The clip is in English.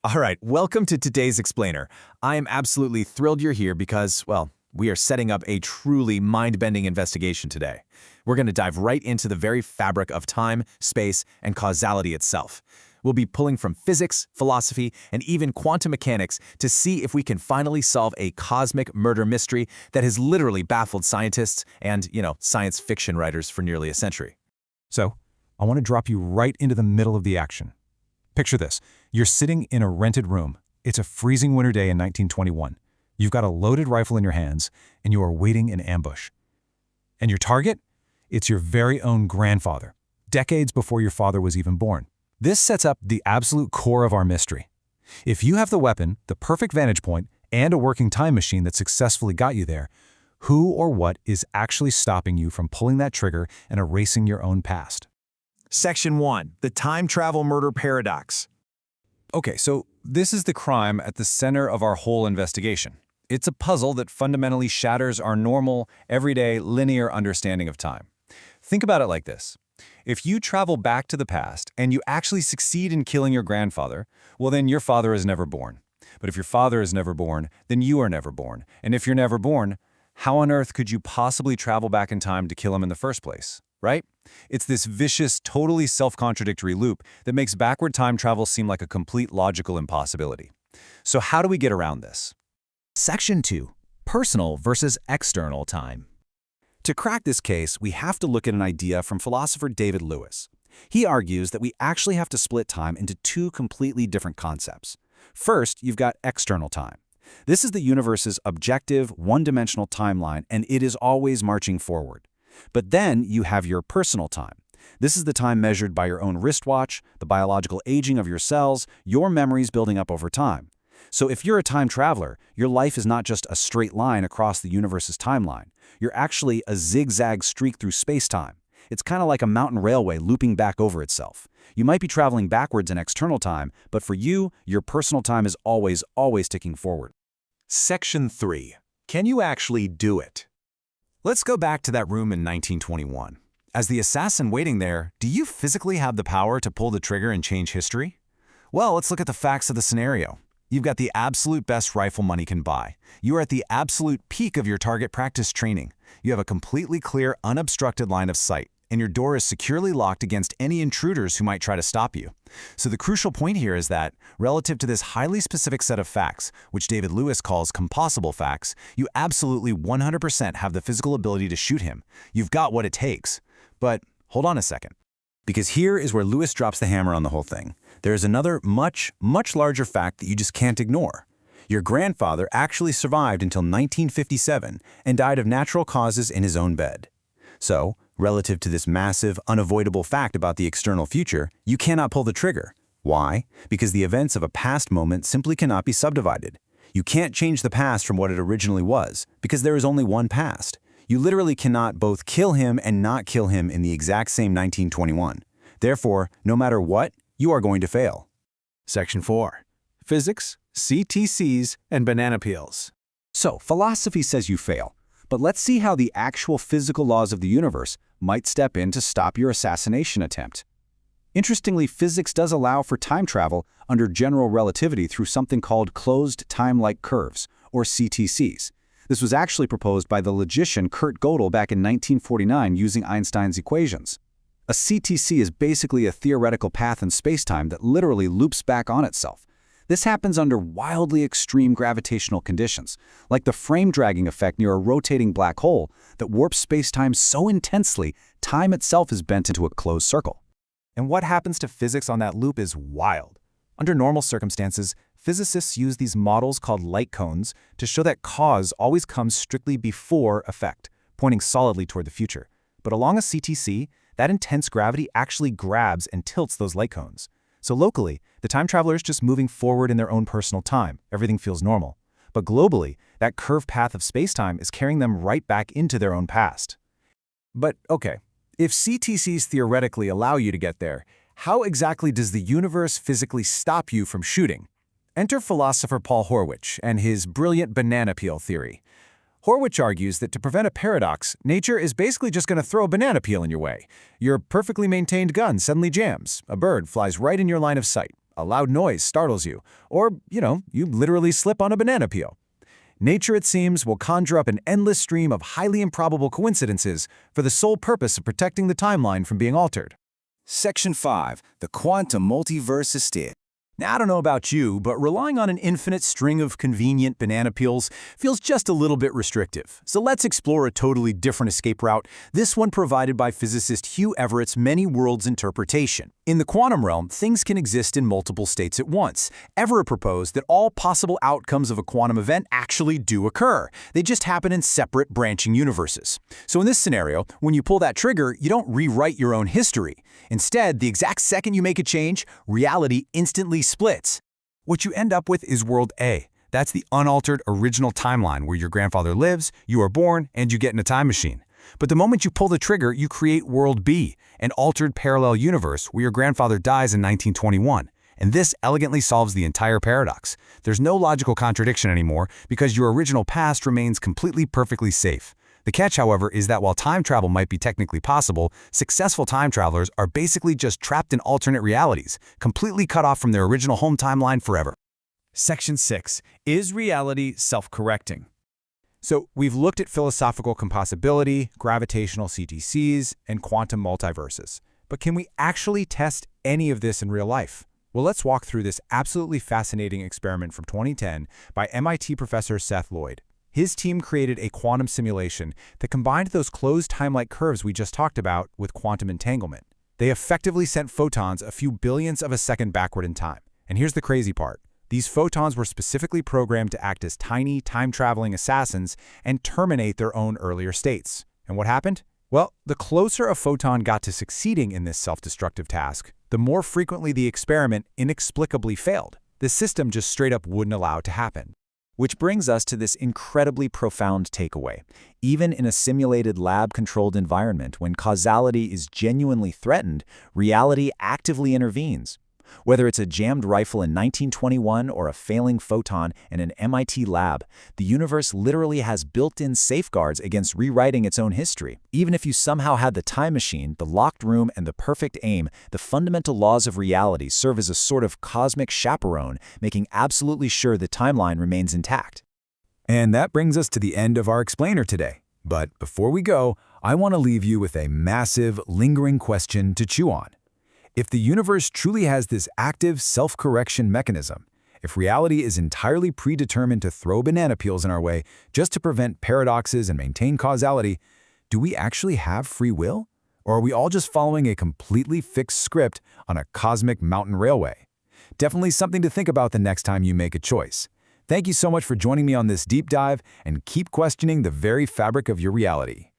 All right, welcome to today's Explainer. I am absolutely thrilled you're here because, well, we are setting up a truly mind-bending investigation today. We're going to dive right into the very fabric of time, space, and causality itself. We'll be pulling from physics, philosophy, and even quantum mechanics to see if we can finally solve a cosmic murder mystery that has literally baffled scientists and, science fiction writers for nearly a century. So, I want to drop you right into the middle of the action. Picture this. You're sitting in a rented room. It's a freezing winter day in 1921. You've got a loaded rifle in your hands, and you are waiting in ambush. And your target? It's your very own grandfather, decades before your father was even born. This sets up the absolute core of our mystery. If you have the weapon, the perfect vantage point, and a working time machine that successfully got you there, who or what is actually stopping you from pulling that trigger and erasing your own past? Section 1. The Time Travel Murder Paradox. Okay, so this is the crime at the center of our whole investigation. It's a puzzle that fundamentally shatters our normal, everyday, linear understanding of time. Think about it like this. If you travel back to the past and you actually succeed in killing your grandfather, well then your father is never born. But if your father is never born, then you are never born. And if you're never born, how on earth could you possibly travel back in time to kill him in the first place? Right? It's this vicious, totally self-contradictory loop that makes backward time travel seem like a complete logical impossibility. So how do we get around this? Section 2. Personal versus external time. To crack this case, we have to look at an idea from philosopher David Lewis. He argues that we actually have to split time into two completely different concepts. First, you've got external time. This is the universe's objective, one-dimensional timeline, and it is always marching forward. But then you have your personal time. This is the time measured by your own wristwatch, the biological aging of your cells, your memories building up over time. So if you're a time traveler, your life is not just a straight line across the universe's timeline. You're actually a zigzag streak through space-time. It's kind of like a mountain railway looping back over itself. You might be traveling backwards in external time, but for you, your personal time is always ticking forward. Section 3. Can you actually do it? Let's go back to that room in 1921. As the assassin waiting there, do you physically have the power to pull the trigger and change history? Well, let's look at the facts of the scenario. You've got the absolute best rifle money can buy. You are at the absolute peak of your target practice training. You have a completely clear, unobstructed line of sight, and your door is securely locked against any intruders who might try to stop you. So the crucial point here is that, relative to this highly specific set of facts, which David Lewis calls compossible facts, you absolutely 100% have the physical ability to shoot him. You've got what it takes. But hold on a second. Because here is where Lewis drops the hammer on the whole thing. There is another much larger fact that you just can't ignore. Your grandfather actually survived until 1957 and died of natural causes in his own bed. So, relative to this massive, unavoidable fact about the external future, you cannot pull the trigger. Why? Because the events of a past moment simply cannot be subdivided. You can't change the past from what it originally was, because there is only one past. You literally cannot both kill him and not kill him in the exact same 1921. Therefore, no matter what, you are going to fail. Section 4. Physics, CTCs, and banana peels. So, philosophy says you fail. But let's see how the actual physical laws of the universe might step in to stop your assassination attempt. Interestingly, physics does allow for time travel under general relativity through something called closed time-like curves, or CTCs. This was actually proposed by the logician Kurt Gödel back in 1949 using Einstein's equations. A CTC is basically a theoretical path in spacetime that literally loops back on itself. This happens under wildly extreme gravitational conditions, like the frame-dragging effect near a rotating black hole that warps spacetime so intensely, time itself is bent into a closed circle. And what happens to physics on that loop is wild. Under normal circumstances, physicists use these models called light cones to show that cause always comes strictly before effect, pointing solidly toward the future. But along a CTC, that intense gravity actually grabs and tilts those light cones. So locally, the time traveler is just moving forward in their own personal time. Everything feels normal. But globally, that curved path of spacetime is carrying them right back into their own past. But okay, if CTCs theoretically allow you to get there, how exactly does the universe physically stop you from shooting? Enter philosopher Paul Horwich and his brilliant banana peel theory. Horwich argues that to prevent a paradox, nature is basically just going to throw a banana peel in your way. Your perfectly maintained gun suddenly jams. A bird flies right in your line of sight. a loud noise startles you, or, you literally slip on a banana peel. Nature, it seems, will conjure up an endless stream of highly improbable coincidences for the sole purpose of protecting the timeline from being altered. Section 5. The quantum multiverse is still. Now, I don't know about you, but relying on an infinite string of convenient banana peels feels just a little bit restrictive. So let's explore a totally different escape route, this one provided by physicist Hugh Everett's many worlds interpretation. In the quantum realm, things can exist in multiple states at once. Everett proposed that all possible outcomes of a quantum event actually do occur. They just happen in separate branching universes. So in this scenario, when you pull that trigger, you don't rewrite your own history. Instead, the exact second you make a change, reality instantly splits. What you end up with is World A. That's the unaltered original timeline where your grandfather lives, you are born, and you get in a time machine. But the moment you pull the trigger, you create World B, an altered parallel universe where your grandfather dies in 1921. And this elegantly solves the entire paradox. There's no logical contradiction anymore because your original past remains completely perfectly safe. The catch, however, is that while time travel might be technically possible, successful time travelers are basically just trapped in alternate realities, completely cut off from their original home timeline forever. Section 6. Is reality self-correcting? So we've looked at philosophical compossibility, gravitational CTCs, and quantum multiverses. But can we actually test any of this in real life? Well, let's walk through this absolutely fascinating experiment from 2010 by MIT professor Seth Lloyd. His team created a quantum simulation that combined those closed time-like curves we just talked about with quantum entanglement. They effectively sent photons a few billionths of a second backward in time. And here's the crazy part. These photons were specifically programmed to act as tiny, time-traveling assassins and terminate their own earlier states. And what happened? Well, the closer a photon got to succeeding in this self-destructive task, the more frequently the experiment inexplicably failed. The system just straight up wouldn't allow it to happen. Which brings us to this incredibly profound takeaway. Even in a simulated lab-controlled environment, when causality is genuinely threatened, reality actively intervenes. Whether it's a jammed rifle in 1921 or a failing photon in an MIT lab, the universe literally has built-in safeguards against rewriting its own history. Even if you somehow had the time machine, the locked room, and the perfect aim, the fundamental laws of reality serve as a sort of cosmic chaperone, making absolutely sure the timeline remains intact. And that brings us to the end of our explainer today. But before we go, I want to leave you with a massive, lingering question to chew on. If the universe truly has this active self-correction mechanism, if reality is entirely predetermined to throw banana peels in our way just to prevent paradoxes and maintain causality, do we actually have free will? Or are we all just following a completely fixed script on a cosmic mountain railway? Definitely something to think about the next time you make a choice. Thank you so much for joining me on this deep dive, and keep questioning the very fabric of your reality.